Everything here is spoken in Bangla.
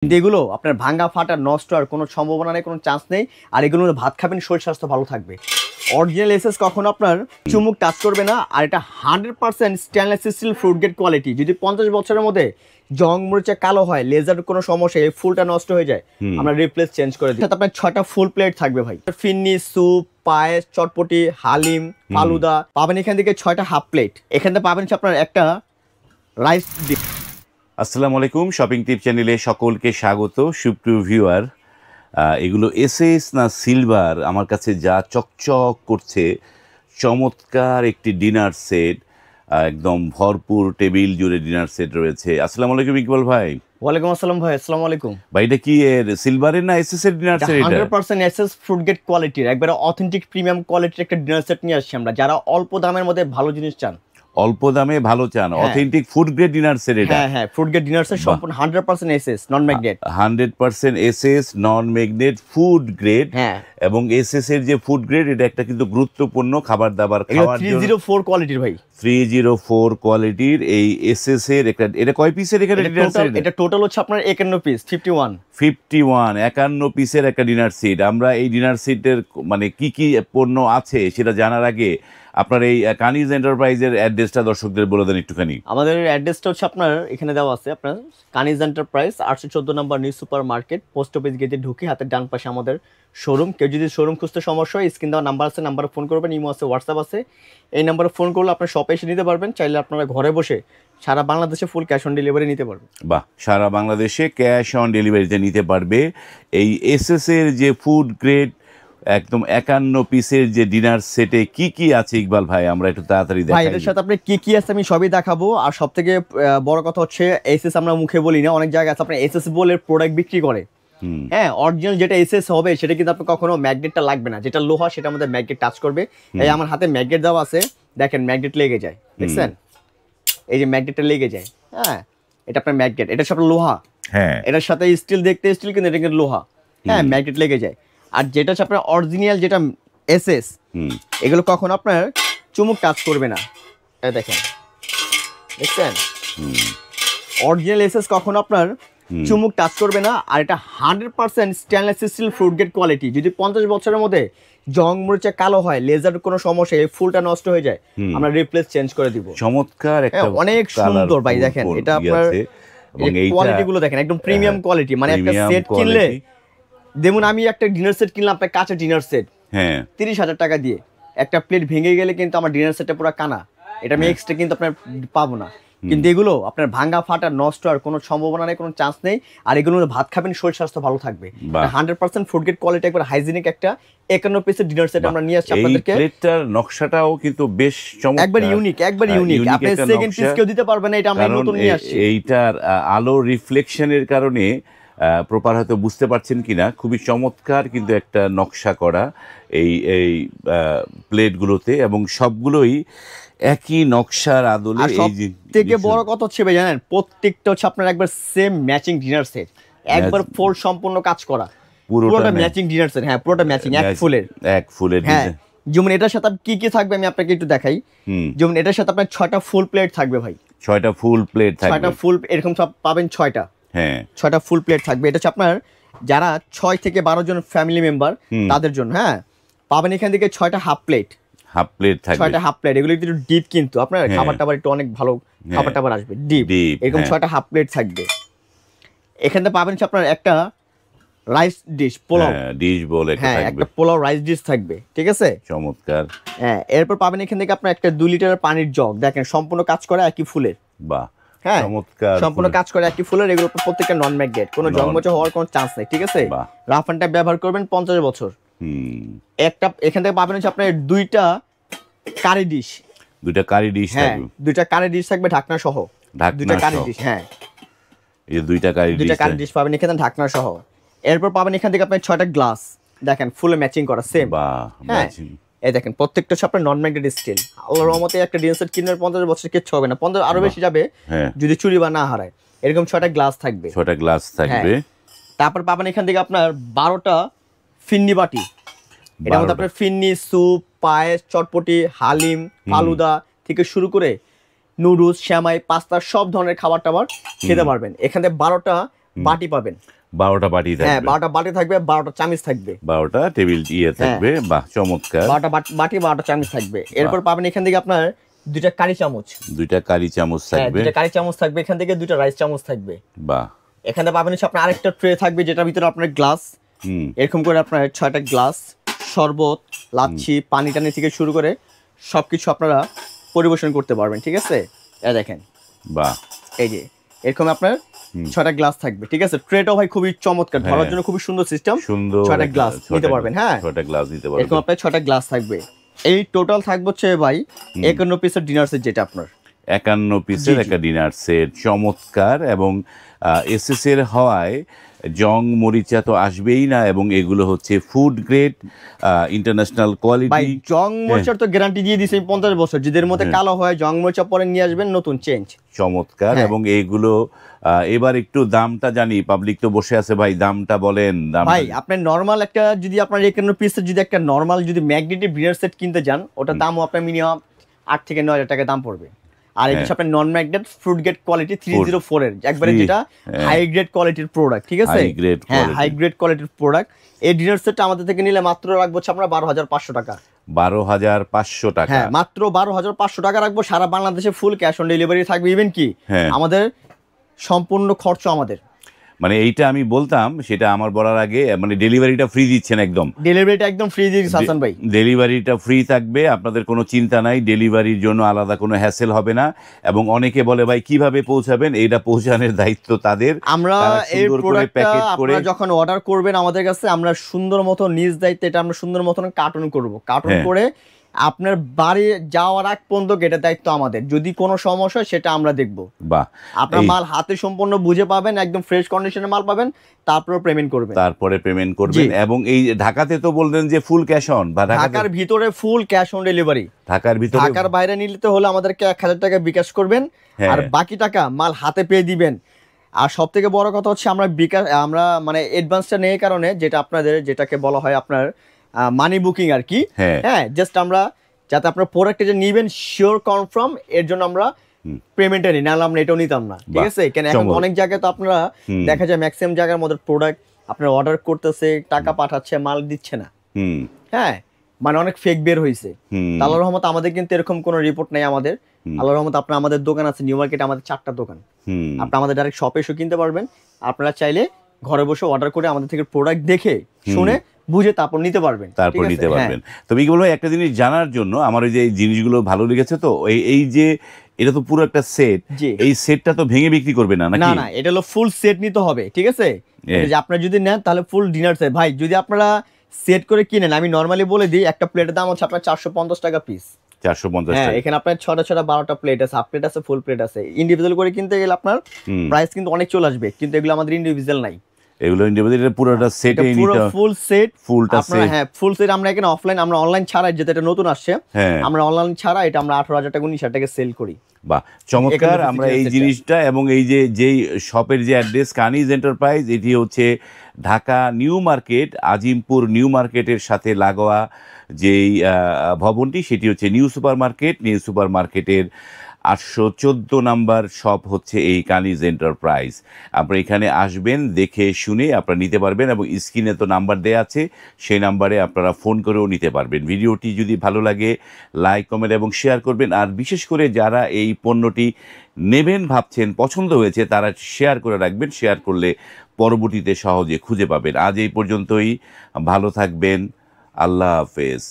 কিন্তু এগুলো আপনার ভাঙা ফাটা নষ্ট আর কোনো সম্ভাবনা নেই, কোনো চান্স নেই। আর এগুলো ভাত খাবেন, শরীর স্বাস্থ্য ভালো থাকবে। অরিজিনাল এসএস কখনো আপনার চুমুক টাচ করবে না। আর এটা 100% stainless steel fruit grade quality. যদি 50 বছরের মধ্যে জং মরিচা কালো হয়, লেজার কোনো সমস্যা, এই ফুলটা নষ্ট হয়ে যায়, আমরা রিপ্লেস চেঞ্জ করে দিই। আপনার 6টা ফুল প্লেট থাকবে ভাই। ফিন্নি, স্যুপ, পায়েস, চটপটি, হালিম, ফালুদা পাবেন এখান থেকে। 6টা হাফ প্লেট এখান থেকে পাবেন আপনার একটা রাইস ডিশ। আসসালামু আলাইকুম, শপিং টিপ চ্যানেলে সকলকে স্বাগত। সুপ্রিয় ভিউয়ার, এগুলো এসএস না সিলভার, আমার কাছে যা চকচক করছে, চমৎকার একটি ডিনার সেট, একদম ভরপুর টেবিল জুড়ে ডিনার সেট রয়েছে। আসসালামু আলাইকুম ইকবাল ভাই। ওয়ালাইকুম আসসালাম ভাই। আসসালামু আলাইকুম ভাই, এটা কি এর সিলভারের না এসএস এর dinner set? 100% SS fruit grade কোয়ালিটির, একবারে অথেন্টিক প্রিমিয়াম কোয়ালিটির একটা ডিনার সেট নিয়ে আসছি আমরা। যারা অল্প দামের মধ্যে ভালো জিনিস চান, অল্প দামে ভালো চান, authentic food grade dinner set এটা। হ্যাঁ, ফুড গ্রেড ডিনার সেট সম্পূর্ণ 100% এসএস নন ম্যাগনেট। 100% এসএস নন ম্যাগনেট ফুড গ্রেড। এবং এসএস এর যে ফুড গ্রেড, এটা একটা কিন্তু গুরুত্বপূর্ণ খাবার দাবার খাওয়ার জন্য। 304 কোয়ালিটির ভাই, 304 কোয়ালিটির এই এসএস এর একটা। এটা কয় পিসের এখানে ডিনার সেট? এটা টোটাল হচ্ছে আপনার 51 পিস, 51 পিসের একটা ডিনার সেট। আমরা এই ডিনার সেটের মানে কি কি পণ্য আছে সেটা জানার আগে আপনার এই কানিজ এন্টারপ্রাইজের অ্যাড্রেসটা দর্শকদের বলে দেন একটুখানি। আমাদের অ্যাড্রেসটা হচ্ছে আপনার এখানে দেওয়া আছে, আপনার কানিজ এন্টারপ্রাইজ 814 নম্বর new super market, post office গেটে ঢুকে হাতের ডান পাশে আমাদের শোরুম। কেউ যদি শোরুম খুঁজতে সমস্যা হয়, স্ক্রিন দেওয়া নাম্বার আছে, নাম্বারে ফোন করবেন। ইমো আছে, হোয়াটসঅ্যাপ আছে, এই নাম্বারে ফোন করলে আপনার শপে এসে নিতে পারবেন। চাইলে আপনারা ঘরে বসে সারা বাংলাদেশে ফুল ক্যাশ অন ডেলিভারি নিতে পারবেন। বাহ, সারা বাংলাদেশে ক্যাশ অন ডেলিভারিতে নিতে পারবে। এই এসএস এর যে ফুড গ্রেড একদম 51 পিসের যে ডিনার সেটে কি কি আছে ইকবাল ভাই, আমরা একটু তাড়াতাড়ি দেখাই। ভাই, এর সাথে আপনি কি কি আছে আমি সবই দেখাবো। আর সবথেকে বড় কথা হচ্ছে এসএস আমরা মুখে বলি না, অনেক জায়গায় আছে আপনার এসএস বলে প্রোডাক্ট বিক্রি করে। হ্যাঁ, অরিজিনাল যেটা এসএস হবে সেটা কিন্তু আপনার কখনো ম্যাগনেটটা লাগবে না। যেটা লোহা সেটা আমাদের ম্যাগনেট টাচ করবে। এই আমার হাতে ম্যাগনেট দেওয়া আছে, দেখেন ম্যাগনেট লেগে যায়, দেখছেন? এই যে ম্যাগনেটটা লেগে যায়। হ্যাঁ, এটা আপনার ম্যাগনেট, এটা সব লোহা। হ্যাঁ, এটার সাথে স্টিল, দেখতে স্টিল কিন্তু এটা কিন্তু লোহা। হ্যাঁ, ম্যাগনেট লেগে যায়। আর যেটা হচ্ছে আপনার অরিজিনাল যেটা এসএস, এগুলো কখনো আপনার চুমুক টাচ করবে না। এটা দেখেন, দেখছেন? অরিজিনাল এসএস কখনো আপনার চুমুক টাচ করবে না। আর এটা 100% stainless steel fruit grade quality. যদি 50 বছরের মধ্যে জং মরিচা কালো হয়, লেজার কোনো সমস্যা, এই ফুলটা নষ্ট হয়ে যায়, আমরা রিপ্লেস চেঞ্জ করে দিব। চমৎকার একটা, অনেক সুন্দর ভাই। দেখেন এটা আপনার কোয়ালিটি গুলো দেখেন, একদম প্রিমিয়াম কোয়ালিটি। মানে একটা সেট কিনলে, যেমন আমি একটা ডিনার সেট কিনলাম, আপনার কাঁচের ডিনার সেট, 30,000 টাকা দিয়ে। একটা প্লেট ভেঙে গেলে কিন্তু আমার ডিনার সেটটা পুরো কানা। এটা আমি এক্সট্রা কিন্তু আপনার পাবো না। কিন্তু এগুলো আপনার ভাঙা ফাটা নষ্ট আর কোনো সম্ভাবনা নেই, কোনো চান্স নেই। আর এগুলো ভাত খাবেন, শরীর স্বাস্থ্য ভালো থাকবে। 100% ফুড গ্রেড কোয়ালিটি, একবার হাইজিনিক একটা 51 পিসের ডিনার সেট আমরা নিয়ে আসছি আপনাদেরকে। এই প্লেটটার নকশাটাও কিন্তু বেশ চমৎকার, একবার ইউনিক, একবার ইউনিক। আপনি সেকেন্ড পিস কেউ দিতে পারবে না, এটা আমরা নতুন নিয়ে আসছি। এইটার আলো রিফ্লেকশনের কারণে প্রপার হয়তো বুঝতে পারছেন কিনা, খুবই চমৎকার কিন্তু একটা নকশা করা এই এই প্লেটগুলোতে, এবং সবগুলোই একই নকশার আদলে। এই থেকে বড় কথা হচ্ছে ভাই, জানেন, প্রত্যেকটা হচ্ছে আপনার একবার সেম ম্যাচিং ডিনার সেট, একবার ফুল সম্পূর্ণ কাজ করা, পুরোটা ম্যাচিং ডিনার সেট। হ্যাঁ, পুরোটা ম্যাচিং, এক ফুলের। হ্যাঁ, যেমন এটার সাথে কি কি থাকবে আমি আপনাকে একটু দেখাই। যেমন এটার সাথে আপনার 6টা ফুল প্লেট থাকবে ভাই। 6টা ফুল প্লেট থাকবে, 6টা ফুল এরকম সব পাবেন 6টা। হ্যাঁ, 6টা ফুল প্লেট থাকবে। এটা হচ্ছে আপনার যারা 6 থেকে 12 জন ফ্যামিলি মেম্বার তাদের জন্য। হ্যাঁ, পাবেন এখান থেকে 6টা হাফ প্লেট থাকবে। 6টা হাফ প্লেট, এগুলো একটু ডিপ, কিন্তু আপনার খাবার টাবার একটু অনেক ভালো খাবার টাবার আসবে ডিপ। এরকম 6টা হাফ প্লেট থাকবে। এখান থেকে পাবেন আপনার একটা রাইস ডিশ, পোলাও ডিশ বলে, হ্যাঁ, একটা পোলাও রাইস ডিশ থাকবে। ঠিক আছে, চমৎকার। হ্যাঁ, এরপর পাবেন এখান থেকে আপনার একটা 2 লিটারের পানির জগ। দেখেন সম্পূর্ণ কাজ করা একই ফুলের। বাহ, হ্যাঁ, চমৎকার, সম্পূর্ণ কাজ করে একই ফুলের। এগুলো প্রত্যেকটা নন ম্যাগনেট, কোনো জংমচা হওয়ার কোনো চান্স নেই। ঠিক আছে, রাফ অ্যান্ড টাইপ ব্যবহার করবেন 50 বছর। একটা এখান থেকে পাবেন হচ্ছে আপনার 2টা কারি ডিশ, 2টা কারি ডিশ থাকবে। 2টা কারি ডিশ থাকবে ঢাকনা সহ, 2টা কারি ডিশ। হ্যাঁ, এই যে 2টা কারি ডিশ পাবেন এখানে ঢাকনা সহ। এরপর পাবেন এখান থেকে আপনার 6টা গ্লাস, দেখেন ফুলে ম্যাচিং করা সেম। হ্যাঁ, এই দেখেন প্রত্যেকটা হচ্ছে আপনার নন ম্যাগনেট স্টিল। আল্লাহর রহমতে একটা ডিনার সেট কিনলে 50 বছর কিচ্ছু হবে না, 50 আরো বেশি যাবে যদি চুরি বা না হারায়। এরকম 6টা গ্লাস থাকবে, 6টা গ্লাস থাকবে। তারপর পাবেন এখান থেকে আপনার 12টা ফিন্নি বাটি। এটার মধ্যে আপনার ফিন্নি, স্যুপ, পায়েস, চটপটি, হালিম, ফালুদা থেকে শুরু করে নুডলস, শ্যামাই, পাস্তা, সব ধরনের খাবার টাবার খেতে পারবেন। এখান থেকে 12টা বাটি পাবেন, 12টা বাটি হ্যাঁ থাকবে, 12টা বাটি থাকবে, 12টা চামচ থাকবে, 12টা টেবিল থাকবে। বাহ, চমৎকার। 12টা বাটি, 12টা চামচ থাকবে। এরপর পাবেন এখান থেকে আপনার 2টা কারি চামচ, 2টা কারি চামচ হ্যাঁ থাকবে। 2টা কারি চামচ থাকবে। এখান থেকে 2টা রাইস চামচ থাকবে। বাহ। এখানে পাবেন হচ্ছে আপনার আরেকটা ট্রে থাকবে, যেটার ভিতরে আপনার গ্লাস, এরকম করে আপনার 6টা গ্লাস, শরবত, লাচ্ছি, পানি টানি থেকে শুরু করে সবকিছু আপনারা পরিবেশন করতে পারবেন। ঠিক আছে, এই দেখেন, বাহ, এই যে এরকম আপনার 6টা গ্লাস থাকবে। ঠিক আছে, ট্রেটাও ভাই খুবই চমৎকার, ধরার জন্য খুবই সুন্দর সিস্টেম, সুন্দর 6টা গ্লাস নিতে পারবেন। হ্যাঁ 6টা গ্লাস নিতে এরকম পারবেন। আপনার 6টা গ্লাস থাকবে। এই টোটাল থাকবে হচ্ছে ভাই 51 পিসের ডিনার সেট, যেটা আপনার 51 পিসের একটা ডিনার সেট, চমৎকার। এবং এসএস এর হওয়ায় জং মরিচা তো আসবেই না, এবং এগুলো হচ্ছে ফুড গ্রেড ইন্টারন্যাশনাল ভাই কোয়ালিটি। জং মরিচার তো গ্যারান্টি দিয়ে দিছে 50 বছর, যেদের মধ্যে কালো হয় জং মরিচা পরে নিয়ে আসবেন নতুন চেঞ্জ। চমৎকার। হ্যাঁ। এবং এইগুলো এবার একটু দামটা জানি, পাবলিক তো বসে আছে ভাই, দামটা বলেন। ভাই আপনার নরমাল একটা যদি আপনার 51 পিসের যদি একটা নরমাল যদি ম্যাগনেটিক ডিনার সেট কিনতে যান, ওটার দামও আপনার মিনিমাম 8 থেকে 9 হাজার টাকা দাম পড়বে। আর এই যে আপনার নন ম্যাগনেট ফ্রুট গ্রেড কোয়ালিটি 304 এর একবারে যেটা হাই গ্রেড কোয়ালিটির প্রোডাক্ট। ঠিক আছে, হ্যাঁ হাই গ্রেড কোয়ালিটির প্রোডাক্ট। এই ডিনার সেটটা আমাদের থেকে নিলে মাত্র রাখবো আমরা 12,500 টাকা। 12,500 টাকা, হ্যাঁ মাত্র 12,500 টাকা রাখবো। সারা বাংলাদেশে ফুল ক্যাশ অন ডেলিভারি থাকবে। ইভেন কি আমাদের সম্পূর্ণ খরচ আমাদের, মানে এইটা আমি বলতাম, সেটা আমার বলার আগে, মানে ডেলিভারিটা ফ্রি দিচ্ছেন একদম। ডেলিভারিটা একদম ফ্রি দিচ্ছি হাসান ভাই। ডেলিভারিটা ফ্রি থাকবে, আপনাদের কোনো চিন্তা নাই, ডেলিভারির জন্য আলাদা কোনো হ্যাসেল হবে না। এবং অনেকে বলে ভাই কিভাবে পৌঁছাবেন, এইটা পৌঁছানোর দায়িত্ব তাদের। আমরা এই প্রোডাক্টটা আপনারা যখন অর্ডার করবেন আমাদের কাছে, আমরা সুন্দর মতো নিজ দায়িত্বে এটা আমরা সুন্দর মতন কার্টুন করব, কার্টুন করে আপনার বাড়ি যাওয়ার আগ পর্যন্ত এটার দায়িত্ব আমাদের। যদি কোনো সমস্যা হয় সেটা আমরা দেখব। বাহ, আপনার মাল হাতে সম্পূর্ণ বুঝে পাবেন, একদম ফ্রেশ কন্ডিশনের মাল পাবেন, তারপরে পেমেন্ট করবেন। এবং এই ঢাকাতে তো বললেন যে ফুল ক্যাশ অন, বা ঢাকার ভিতরে ফুল ক্যাশ অন ডেলিভারি। ঢাকার ভিতরে, ঢাকার বাইরে নিতে হলে আমাদেরকে 1000 টাকা বিকাশ করবেন, আর বাকি টাকা মাল হাতে পেয়ে দিবেন। আর সব থেকে বড় কথা হচ্ছে আমরা মানে অ্যাডভান্সটা নেই কারণে, যেটা আপনাদের যেটাকে বলা হয় আপনার মানি বুকিং আর কি। হ্যাঁ জাস্ট আমরা যাতে আপনার প্রোডাক্টে যে নিবেন শিওর কনফার্ম, এর জন্য আমরা পেমেন্টটা নিই, নাহলে আমরা এটাও নিতাম না। ঠিক আছে, কেন এখন অনেক জায়গায় তো আপনারা দেখা যায় ম্যাক্সিমাম জায়গার মধ্যে প্রোডাক্ট আপনার অর্ডার করতেছে, টাকা পাঠাচ্ছে, মাল দিচ্ছে না। হ্যাঁ মানে অনেক ফেক বের হয়েছে। আল্লাহর রহমত আমাদের কিন্তু এরকম কোনো রিপোর্ট নাই আমাদের। আল্লাহর রহমত আপনার আমাদের দোকান আছে নিউ মার্কেটে, আমাদের 4টা দোকান। আপনি আমাদের ডাইরেক্ট শপে এসে কিনতে পারবেন। আপনারা চাইলে ঘরে বসে অর্ডার করে আমাদের থেকে প্রোডাক্ট দেখে শুনে বুঝে তারপর নিতে পারবেন। তবে এইগুলো একটা জিনিস জানার জন্য, আমার ওই যে এই জিনিসগুলো ভালো লেগেছে, তো এই যে এটা তো পুরো একটা সেট, এই সেটটা তো ভেঙে বিক্রি করবে না নাকি? না, এটা হলো ফুল সেট নিতে হবে। ঠিক আছে, যে আপনারা যদি নেন তাহলে ফুল ডিনার সেট। ভাই যদি আপনারা সেট করে কিনেন, আমি নরমালি বলে দিই, একটা প্লেটের দাম হচ্ছে আপনার 450 টাকা পিস। 450 টাকা। এখানে আপনার 6টা 12টা প্লেট আছে, হাফ প্লেট আছে, ফুল প্লেট আছে। ইন্ডিভিজুয়াল করে কিনতে গেলে আপনার প্রাইস কিন্তু অনেক চলে আসবে, কিন্তু এগুলো আমাদের ইন্ডিভিজুয়াল নাই। এগুলো ইন্ডিভিজুয়াল, পুরোটা সেটে নিতে হবে, ফুল সেট, ফুলটা সেট। হ্যাঁ ফুল সেট আমরা এখানে অফলাইন, আমরা অনলাইন ছাড়া, যেটা এটা নতুন আসছে, আমরা অনলাইন ছাড়া এটা আমরা 18,000 টাকা 19,000 টাকা সেল করি। বাহ, চমৎকার। আমরা এই জিনিসটা, এবং এই যে যেই শপের যে অ্যাড্রেস, কানিজ এন্টারপ্রাইজ, এটি হচ্ছে Dhaka new market, Azimpur new মার্কেটের সাথে লাগোয়া যেই ভবনটি, সেটি হচ্ছে new super market. New super মার্কেটের 814 নাম্বার শপ হচ্ছে এই কানিজ এন্টারপ্রাইজ। আপনারা এখানে আসবেন, দেখে শুনে আপনারা নিতে পারবেন, এবং স্ক্রিনে তো নাম্বার দেওয়া আছে, সেই নাম্বারে আপনারা ফোন করেও নিতে পারবেন। ভিডিওটি যদি ভালো লাগে লাইক, কমেন্ট এবং শেয়ার করবেন। আর বিশেষ করে যারা এই পণ্যটি নেবেন ভাবছেন, পছন্দ হয়েছে, তারা শেয়ার করে রাখবেন। শেয়ার করলে পরবর্তীতে সহজে খুঁজে পাবেন। আজ এই পর্যন্তই, ভালো থাকবেন, আল্লাহ হাফেজ।